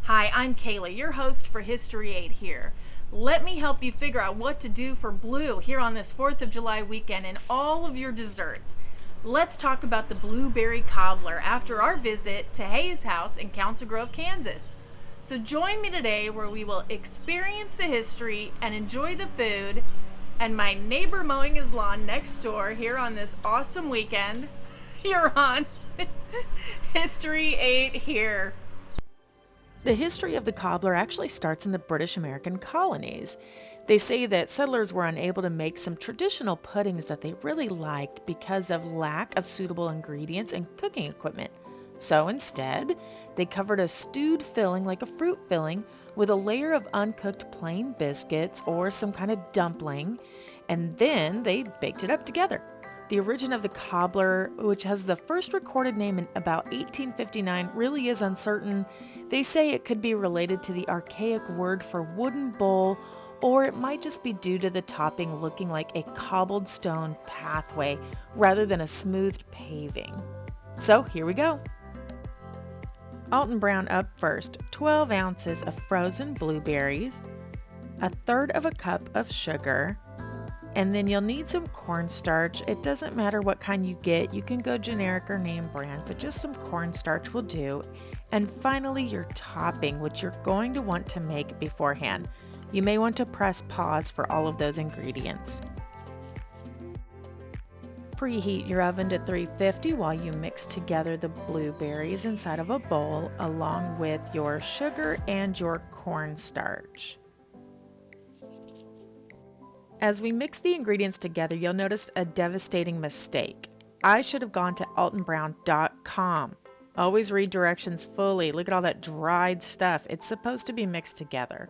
Hi, I'm Kailah, your host for History 8 here. Let me help you figure out what to do for Blue here on this 4th of July weekend and all of your desserts. Let's talk about the Blueberry Cobbler after our visit to Hayes' house in Council Grove, Kansas. So join me today where we will experience the history and enjoy the food and my neighbor mowing his lawn next door here on this awesome weekend. You're on History 8 here. The history of the cobbler actually starts in the British American colonies. They say that settlers were unable to make some traditional puddings that they really liked because of lack of suitable ingredients and cooking equipment. So instead, they covered a stewed filling like a fruit filling with a layer of uncooked plain biscuits or some kind of dumpling, and then they baked it up together. The origin of the cobbler, which has the first recorded name in about 1859, really is uncertain. They say it could be related to the archaic word for wooden bowl, or it might just be due to the topping looking like a cobbled stone pathway rather than a smoothed paving. So here we go. Alton Brown up first, 12 ounces of frozen blueberries, a third of a cup of sugar, and then you'll need some cornstarch. It doesn't matter what kind you get. You can go generic or name brand, but just some cornstarch will do. And finally, your topping, which you're going to want to make beforehand. You may want to press pause for all of those ingredients. Preheat your oven to 350 while you mix together the blueberries inside of a bowl along with your sugar and your cornstarch. As we mix the ingredients together, you'll notice a devastating mistake. I should have gone to altonbrown.com. Always read directions fully. Look at all that dried stuff. It's supposed to be mixed together.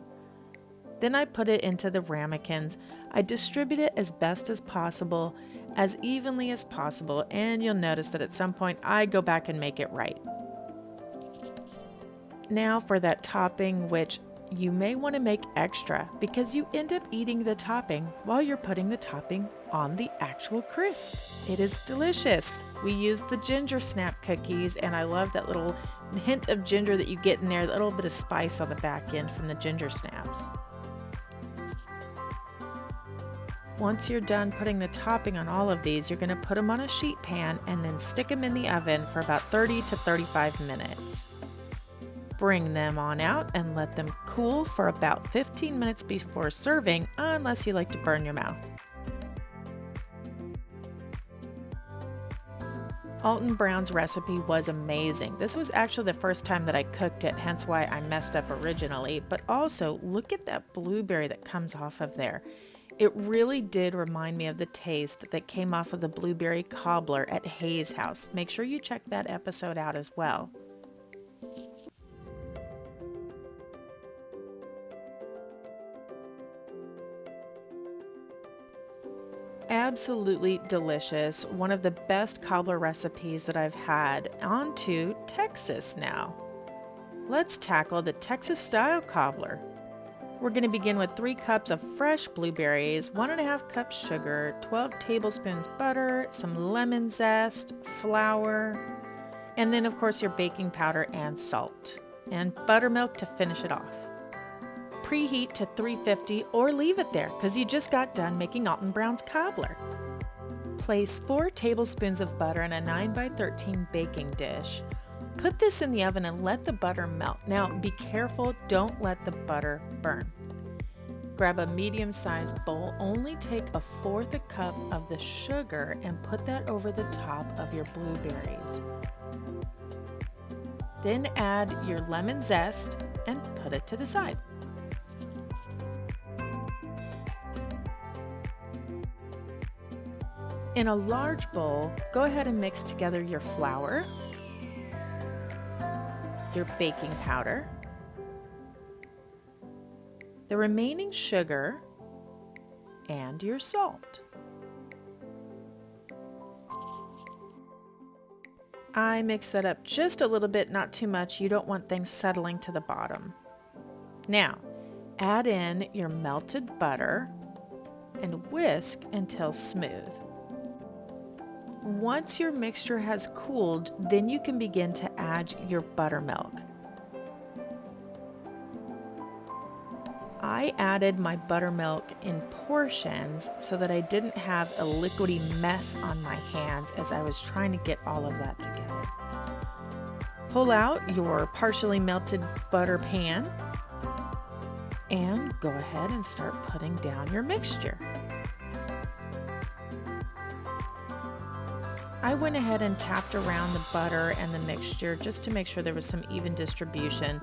Then I put it into the ramekins. I distribute it as best as possible, as evenly as possible, and you'll notice that at some point I go back and make it right. Now for that topping, which you may want to make extra because you end up eating the topping while you're putting the topping on the actual crisp. It is delicious. We use the ginger snap cookies, and I love that little hint of ginger that you get in there, that little bit of spice on the back end from the ginger snaps. Once you're done putting the topping on all of these, you're going to put them on a sheet pan and then stick them in the oven for about 30 to 35 minutes. Bring them on out and let them cool for about 15 minutes before serving, unless you like to burn your mouth. Alton Brown's recipe was amazing. This was actually the first time that I cooked it, hence why I messed up originally. But also, look at that blueberry that comes off of there. It really did remind me of the taste that came off of the Blueberry Cobbler at Hayes' house. Make sure you check that episode out as well. Absolutely delicious. One of the best cobbler recipes that I've had. On to Texas now. Let's tackle the Texas style cobbler. We're going to begin with 3 cups of fresh blueberries, 1.5 cups sugar, 12 tablespoons butter, some lemon zest, flour, and then of course your baking powder and salt, and buttermilk to finish it off. Preheat to 350 or leave it there because you just got done making Alton Brown's cobbler. Place 4 tablespoons of butter in a 9x13 baking dish. Put this in the oven and let the butter melt. Now be careful, don't let the butter burn. Grab a medium-sized bowl, only take 1/4 cup of the sugar and put that over the top of your blueberries. Then add your lemon zest and put it to the side. In a large bowl, go ahead and mix together your flour, your baking powder, the remaining sugar, and your salt. I mix that up just a little bit, not too much. You don't want things settling to the bottom. Now, add in your melted butter and whisk until smooth. Once your mixture has cooled, then you can begin to add your buttermilk. I added my buttermilk in portions so that I didn't have a liquidy mess on my hands as I was trying to get all of that together. Pull out your partially melted butter pan and go ahead and start putting down your mixture. I went ahead and tapped around the butter and the mixture just to make sure there was some even distribution.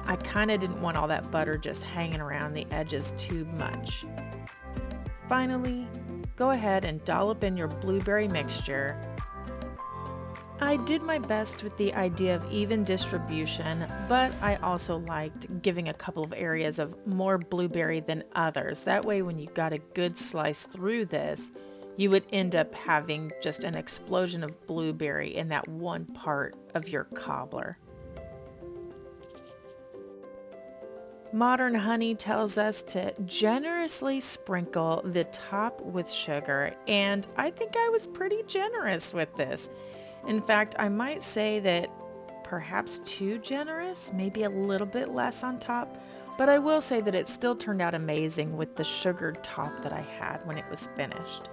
I kind of didn't want all that butter just hanging around the edges too much. Finally, go ahead and dollop in your blueberry mixture. I did my best with the idea of even distribution, but I also liked giving a couple of areas of more blueberry than others. That way, when you got a good slice through this, you would end up having just an explosion of blueberry in that one part of your cobbler. Modern honey tells us to generously sprinkle the top with sugar, and I think I was pretty generous with this. In fact, I might say that perhaps too generous, maybe a little bit less on top, but I will say that it still turned out amazing with the sugared top that I had when it was finished.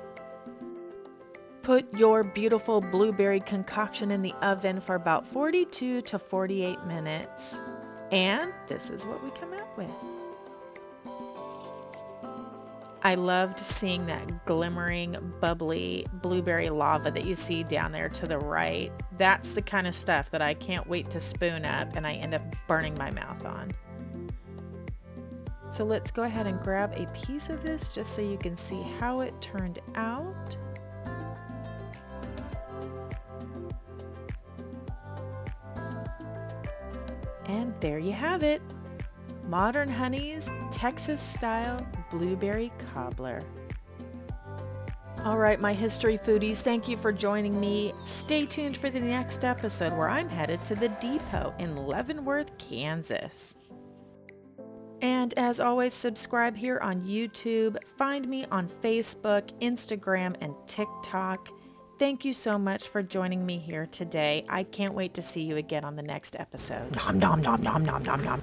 Put your beautiful blueberry concoction in the oven for about 42 to 48 minutes, and this is what we come out with. I loved seeing that glimmering, bubbly blueberry lava that you see down there to the right. That's the kind of stuff that I can't wait to spoon up and I end up burning my mouth on. So let's go ahead and grab a piece of this just so you can see how it turned out. And there you have it. Modern Honey's Texas-style blueberry cobbler. All right, my history foodies, thank you for joining me. Stay tuned for the next episode where I'm headed to the depot in Leavenworth, Kansas. And as always, subscribe here on YouTube. Find me on Facebook, Instagram, and TikTok. Thank you so much for joining me here today. I can't wait to see you again on the next episode. Nom nom nom nom nom nom nom.